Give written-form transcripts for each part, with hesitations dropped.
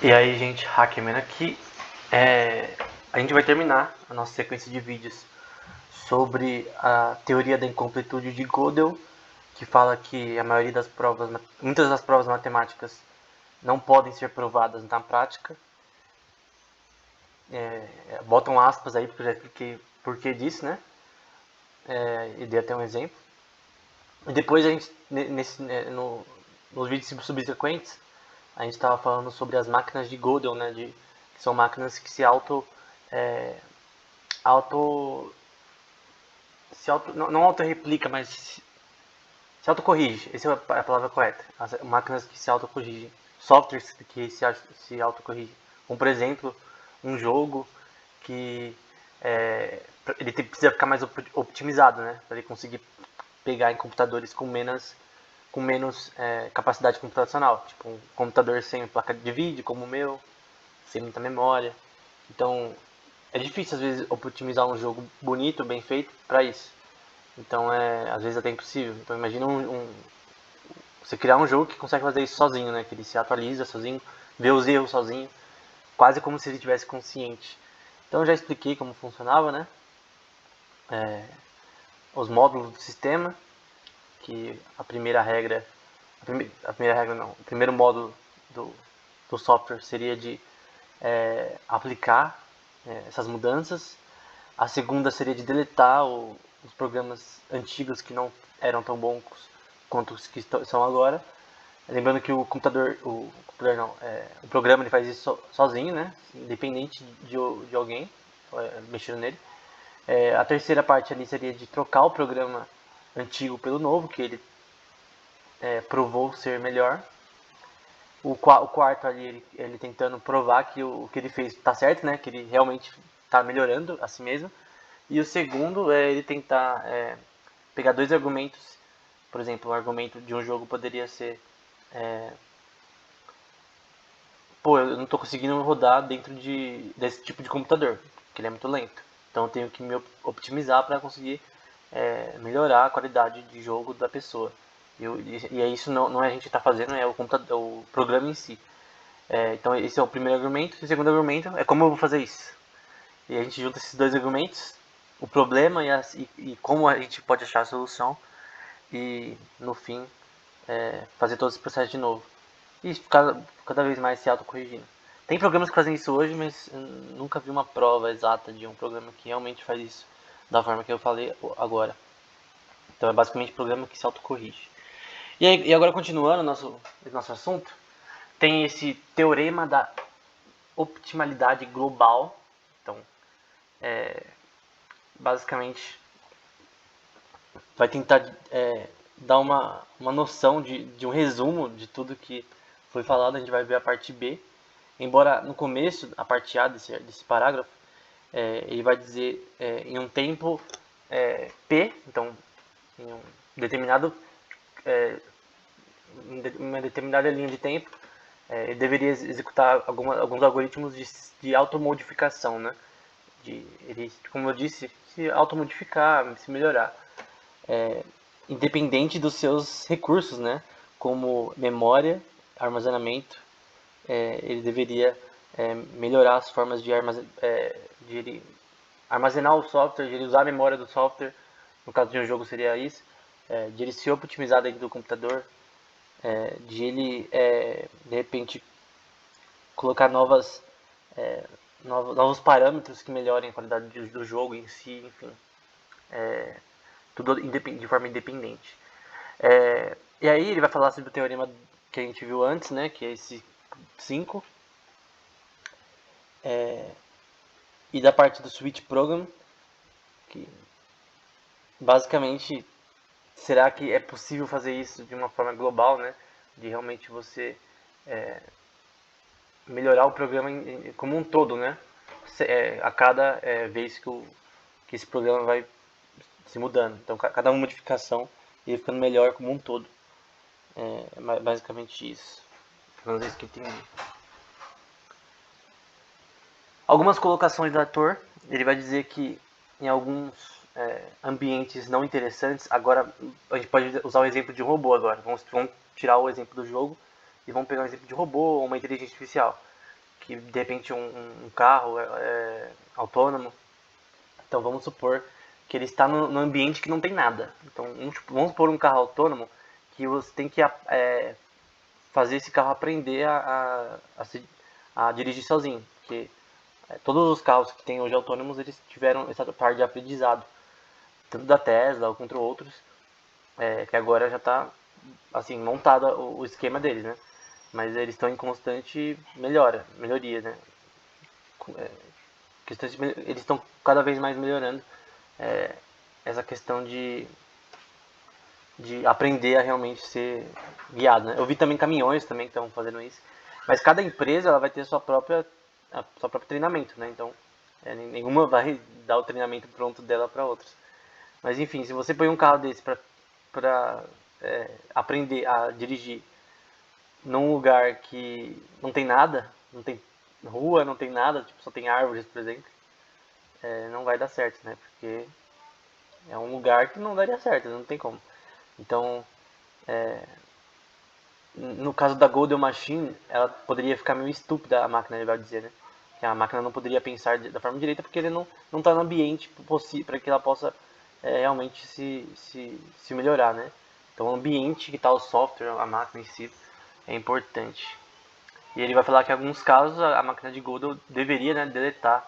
E aí, gente, Hackman aqui. A gente vai terminar a nossa sequência de vídeos sobre a teoria da incompletude de Gödel, que fala que a maioria das provas, muitas das provas matemáticas não podem ser provadas na prática. Botam aspas aí, porque eu já expliquei por que disso, né? E dei até um exemplo. E depois a gente, nos vídeos subsequentes, a gente estava falando sobre as máquinas de Gödel, né? Que são máquinas que se não auto-replica, mas se autocorrige. Essa é a palavra correta. As máquinas que se autocorrigem. Softwares que se autocorrigem. Como, por exemplo, um jogo que ele precisa ficar mais optimizado, né? Para ele conseguir pegar em computadores com menos capacidade computacional. Tipo um computador sem placa de vídeo, como o meu, sem muita memória. Então, é difícil às vezes optimizar um jogo bonito, bem feito, para isso. Então, às vezes até impossível. Então, imagina você criar um jogo que consegue fazer isso sozinho, né? Que ele se atualiza sozinho, vê os erros sozinho, quase como se ele tivesse consciente. Então, eu já expliquei como funcionava, né? Os módulos do sistema, que a primeira regra não, o primeiro módulo do software seria de aplicar essas mudanças. A segunda seria de deletar os programas antigos que não eram tão bons quanto os que são agora. Lembrando que o programa ele faz isso sozinho, né? Independente de alguém mexendo nele. A terceira parte ali seria de trocar o programa antigo pelo novo, que ele provou ser melhor. O quarto ali, ele tentando provar que o que ele fez está certo, né? Que ele realmente está melhorando a si mesmo. E o segundo é ele tentar pegar dois argumentos. Por exemplo, o argumento de um jogo poderia ser eu não estou conseguindo rodar dentro desse tipo de computador, que ele é muito lento. Então eu tenho que me optimizar para conseguir melhorar a qualidade de jogo da pessoa. E é isso não é a gente está fazendo, é o programa em si. Então esse é o primeiro argumento. E o segundo argumento é como eu vou fazer isso. E a gente junta esses dois argumentos, o problema e como a gente pode achar a solução. E no fim, fazer todo esse processo de novo. E cada vez mais se autocorrigindo. Tem programas que fazem isso hoje, mas nunca vi uma prova exata de um programa que realmente faz isso da forma que eu falei agora. Então é basicamente um programa que se autocorrige. E agora continuando nosso assunto, tem esse teorema da optimalidade global. Então, basicamente, vai tentar dar uma noção de um resumo de tudo que foi falado. A gente vai ver a parte B. Embora no começo, a parte A desse parágrafo, ele vai dizer em um tempo P, então em uma determinada linha de tempo, ele deveria executar alguns algoritmos de automodificação, né? Ele, como eu disse, se automodificar, se melhorar, independente dos seus recursos, né? Como memória, armazenamento, ele deveria melhorar as formas de ele armazenar o software, de ele usar a memória do software, no caso de um jogo seria isso, de ele se otimizar dentro do computador, de ele, de repente, colocar novos parâmetros que melhorem a qualidade do jogo em si, enfim, tudo de forma independente. E aí ele vai falar sobre o teorema que a gente viu antes, né, que é esse 5, e da parte do switch program, que basicamente, será que é possível fazer isso de uma forma global, né, de realmente você melhorar o programa como um todo, né, a cada vez que esse programa vai se mudando. Então, cada modificação ele ficando melhor como um todo. É basicamente isso. Pelo menos é isso que eu entendi. Algumas colocações do ator, ele vai dizer que em alguns ambientes não interessantes, agora a gente pode usar o exemplo de um robô agora. Vamos tirar o exemplo do jogo e vamos pegar um exemplo de robô ou uma inteligência artificial. que de repente um carro é autônomo. Então vamos supor que ele está no ambiente que não tem nada. Então vamos supor um carro autônomo que você tem que fazer esse carro aprender a dirigir sozinho. Porque todos os carros que tem hoje autônomos, eles tiveram essa parte de aprendizado. Tanto da Tesla ou contra outros, que agora já está assim, montado o esquema deles, né? Mas eles estão em constante melhoria, né? Eles estão cada vez mais melhorando essa questão de aprender a realmente ser guiado, né? Eu vi também caminhões também que estão fazendo isso, mas cada empresa ela vai ter seu próprio treinamento, né? Então nenhuma vai dar o treinamento pronto dela para outras. Mas enfim, se você põe um carro desse para aprender a dirigir num lugar que não tem nada, não tem rua, não tem nada, tipo, só tem árvores, por exemplo, não vai dar certo, né? Porque é um lugar que não daria certo, não tem como. Então, no caso da Golden Machine, ela poderia ficar meio estúpida, a máquina, ele vai dizer, né? Que a máquina não poderia pensar da forma direita porque ele não está no ambiente possível para que ela possa realmente se melhorar, né? Então, o ambiente que está o software, a máquina em si, é importante. E ele vai falar que em alguns casos a máquina de Gödel deveria, né, deletar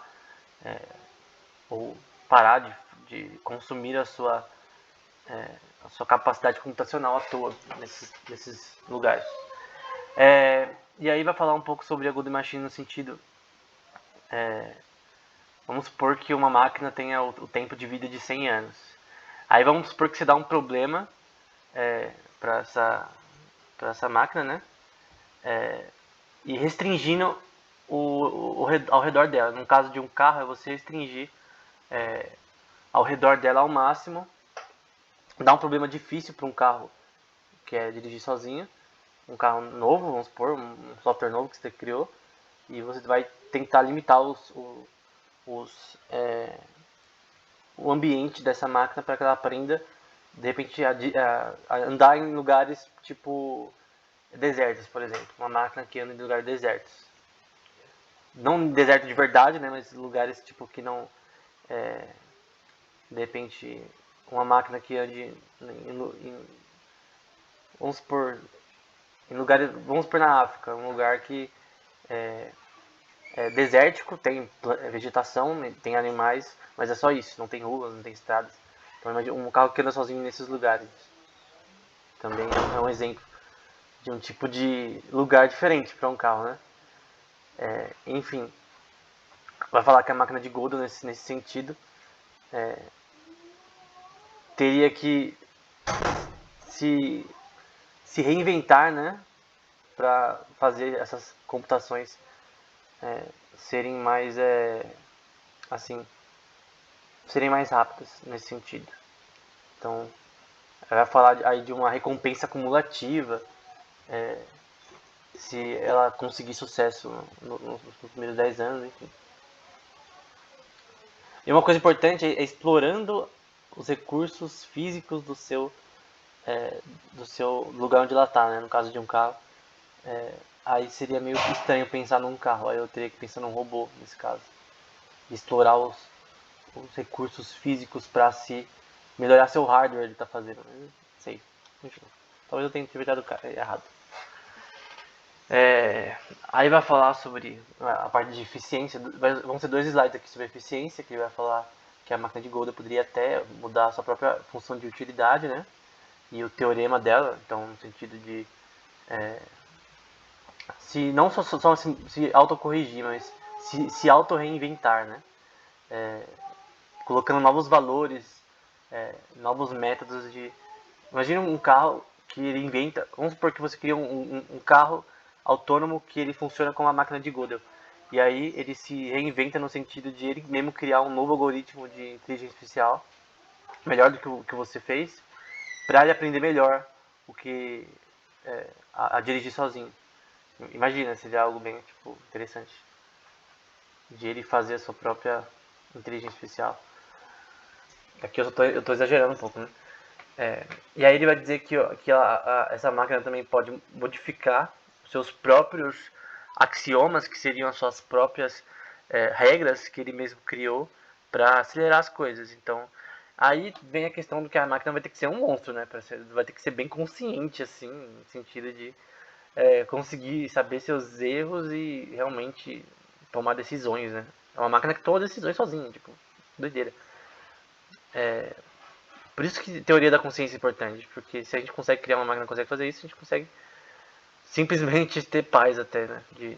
ou parar de consumir a sua capacidade computacional à toa nesses lugares. E aí vai falar um pouco sobre a Golden Machine no sentido, vamos supor que uma máquina tenha o tempo de vida de 100 anos. Aí vamos supor que você dá um problema para essa máquina, né? E restringindo ao redor dela. No caso de um carro, é você restringir ao redor dela ao máximo. Dá um problema difícil para um carro que é dirigir sozinho. Um carro novo, vamos supor, um software novo que você criou. E você vai tentar limitar o ambiente dessa máquina para que ela aprenda, de repente, a andar em lugares tipo desertos, por exemplo. Uma máquina que anda em lugares desertos. Não deserto de verdade, né, mas lugares tipo que não... de repente, uma máquina que ande vamos supor, em lugares... Vamos supor na África, um lugar que é desértico, tem vegetação, tem animais, mas é só isso, não tem ruas, não tem estradas. Então imagina um carro que anda sozinho nesses lugares. Também é um exemplo de um tipo de lugar diferente para um carro, né? Enfim, vai falar que a máquina de Gödel nesse sentido teria que se reinventar, né? Para fazer essas computações serem mais assim, serem mais rápidas nesse sentido. Então, ela vai falar aí de uma recompensa acumulativa, se ela conseguir sucesso nos primeiros 10 anos, enfim. E uma coisa importante é explorando os recursos físicos do seu lugar onde ela está, né? No caso de um carro, aí seria meio estranho pensar num carro, aí eu teria que pensar num robô nesse caso. Explorar os recursos físicos para se melhorar seu hardware, ele está fazendo. Não sei, enfim. Talvez eu tenha interpretado errado. Aí vai falar sobre a parte de eficiência. Vão ser 2 slides aqui sobre eficiência, que ele vai falar que a máquina de Gödel poderia até mudar a sua própria função de utilidade, né? E o teorema dela, então no sentido de se não só se autocorrigir, mas se auto-reinventar, né? Colocando novos valores, novos métodos de... Imagina um carro que ele inventa... Vamos supor que você cria um carro autônomo que ele funciona como uma máquina de Gödel. E aí ele se reinventa no sentido de ele mesmo criar um novo algoritmo de inteligência artificial, melhor do que o que você fez, para ele aprender melhor o que a dirigir sozinho. Imagina, seria algo bem tipo, interessante. De ele fazer a sua própria inteligência artificial. Aqui eu tô exagerando um pouco, né? E aí ele vai dizer que essa máquina também pode modificar os seus próprios axiomas, que seriam as suas próprias regras que ele mesmo criou para acelerar as coisas. Então, aí vem a questão do que a máquina vai ter que ser um monstro, né? Vai ter que ser bem consciente, assim, no sentido de conseguir saber seus erros e realmente tomar decisões, né? É uma máquina que toma decisões sozinha, tipo, doideira. Por isso que teoria da consciência é importante, porque se a gente consegue criar uma máquina que consegue fazer isso, a gente consegue simplesmente ter paz até, né? De,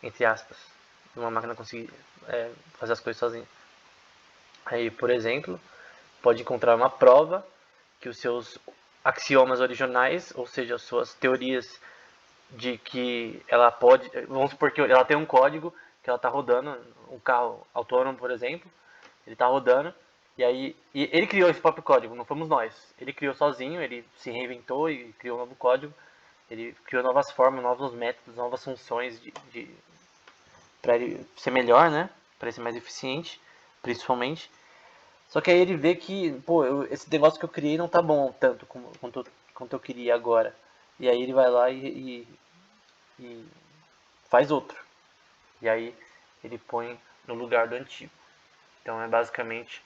entre aspas, de uma máquina conseguir fazer as coisas sozinha. Aí, por exemplo, pode encontrar uma prova que os seus axiomas originais, ou seja, as suas teorias de que ela pode, vamos supor que ela tem um código que ela está rodando, um carro autônomo, por exemplo, ele está rodando, e aí ele criou esse próprio código, não fomos nós. Ele criou sozinho, ele se reinventou e criou um novo código, ele criou novas formas, novos métodos, novas funções para ele ser melhor, né? Para ele ser mais eficiente, principalmente. Só que aí ele vê que, pô, esse negócio que eu criei não tá bom tanto quanto eu queria agora. E aí ele vai lá e faz outro. E aí ele põe no lugar do antigo. Então é basicamente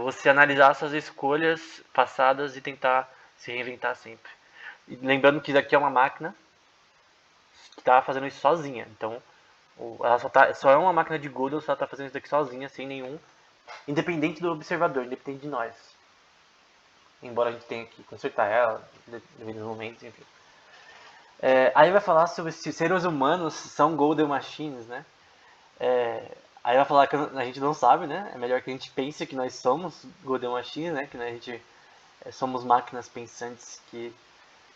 você analisar suas escolhas passadas e tentar se reinventar sempre. E lembrando que isso aqui é uma máquina que está fazendo isso sozinha. Então ela só é uma máquina de Gödel se ela está fazendo isso daqui sozinha, sem nenhum. Independente do observador, independente de nós. Embora a gente tenha que consertar ela devido aos momentos, enfim. Aí vai falar sobre se seres humanos são Golden Machines, né? Aí vai falar que a gente não sabe, né? É melhor que a gente pense que nós somos Golden Machines, né? Que a gente somos máquinas pensantes que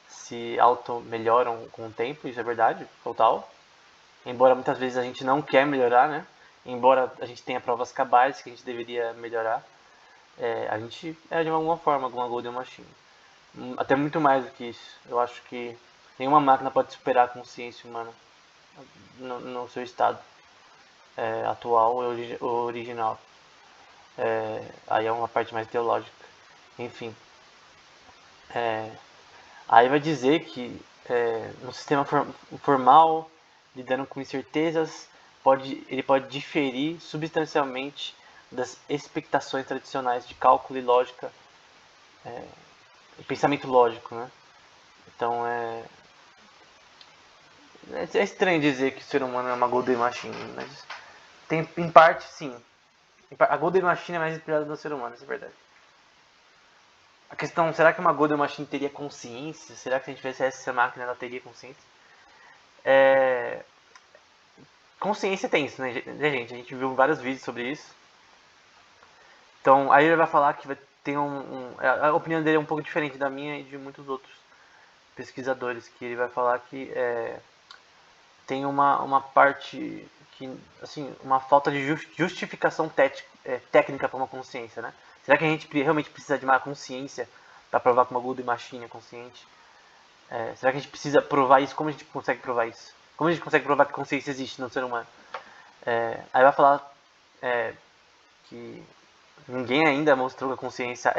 se auto-melhoram com o tempo, isso é verdade, total. Embora muitas vezes a gente não quer melhorar, né? Embora a gente tenha provas cabais que a gente deveria melhorar, a gente é de alguma forma alguma Golden Machine. Até muito mais do que isso. Eu acho que nenhuma máquina pode superar a consciência humana no seu estado atual ou original. Aí é uma parte mais teológica. Enfim. Aí vai dizer que no sistema formal, lidando com incertezas, ele pode diferir substancialmente das expectações tradicionais de cálculo e lógica, pensamento lógico, né? Então é estranho dizer que o ser humano é uma Golden Machine, mas tem, em parte, sim. A Golden Machine é mais inspirada no ser humano, isso é verdade. A questão, será que uma Golden Machine teria consciência? Será que se a gente tivesse essa máquina, ela teria consciência? Consciência tem isso, né, gente? A gente viu vários vídeos sobre isso. Então, aí ele vai falar que vai ter a opinião dele é um pouco diferente da minha e de muitos outros pesquisadores, que ele vai falar que tem uma parte que, assim, uma falta de justificação técnica para uma consciência, né? Será que a gente realmente precisa de uma consciência para provar que uma Golden Machine é consciente? Será que a gente precisa provar isso? Como a gente consegue provar isso? Como a gente consegue provar que consciência existe no ser humano? Aí vai falar que ninguém ainda mostrou que a consciência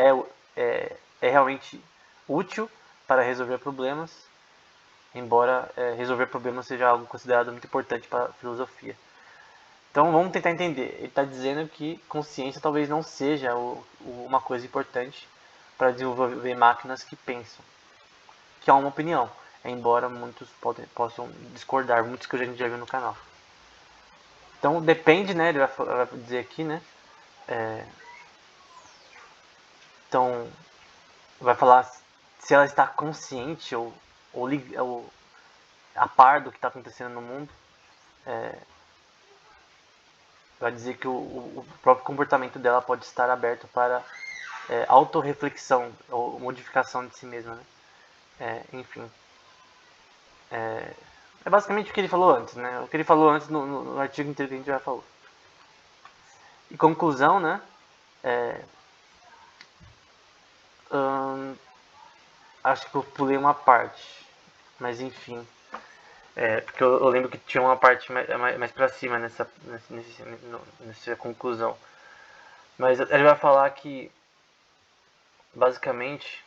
é realmente útil para resolver problemas, embora resolver problemas seja algo considerado muito importante para a filosofia. Então vamos tentar entender. Ele está dizendo que consciência talvez não seja uma coisa importante para desenvolver máquinas que pensam, que é uma opinião, embora muitos possam discordar, muitos que a gente já viu no canal. Então depende, né? Ele vai dizer aqui, né? Então vai falar se ela está consciente ou a par do que está acontecendo no mundo. Vai dizer que o próprio comportamento dela pode estar aberto para autorreflexão ou modificação de si mesma, né? Enfim. É basicamente o que ele falou antes, né? O que ele falou antes no artigo inteiro que a gente já falou. E conclusão, né? Acho que eu pulei uma parte, mas enfim. Porque eu lembro que tinha uma parte mais pra cima nessa conclusão. Mas ele vai falar que, basicamente,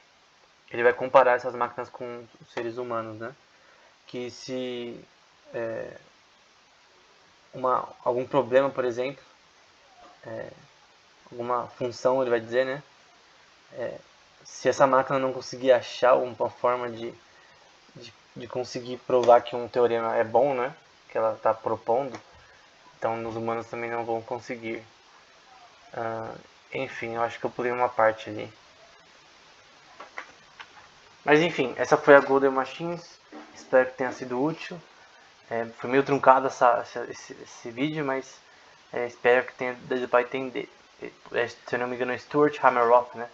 ele vai comparar essas máquinas com os seres humanos, né? Que se algum problema, por exemplo, alguma função, ele vai dizer, né? Se essa máquina não conseguir achar uma forma de conseguir provar que um teorema é bom, né? Que ela está propondo, então os humanos também não vão conseguir. Enfim, eu acho que eu pulei uma parte ali. Mas enfim, essa foi a Golden Machines. Espero que tenha sido útil. Foi meio truncado esse vídeo, mas espero que tenha dado para entender. Se eu não me engano, é Stuart Hameroff, né?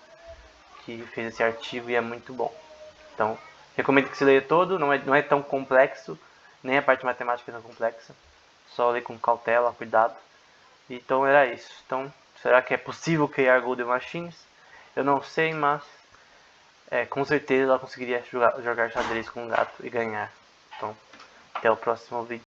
Que fez esse artigo e é muito bom. Então, recomendo que se leia todo. Não é tão complexo, nem a parte matemática é tão complexa. Só ler com cautela, cuidado. Então era isso. Então, será que é possível criar Golden Machines? Eu não sei, mas com certeza ela conseguiria jogar xadrez com um gato e ganhar. Então, até o próximo vídeo.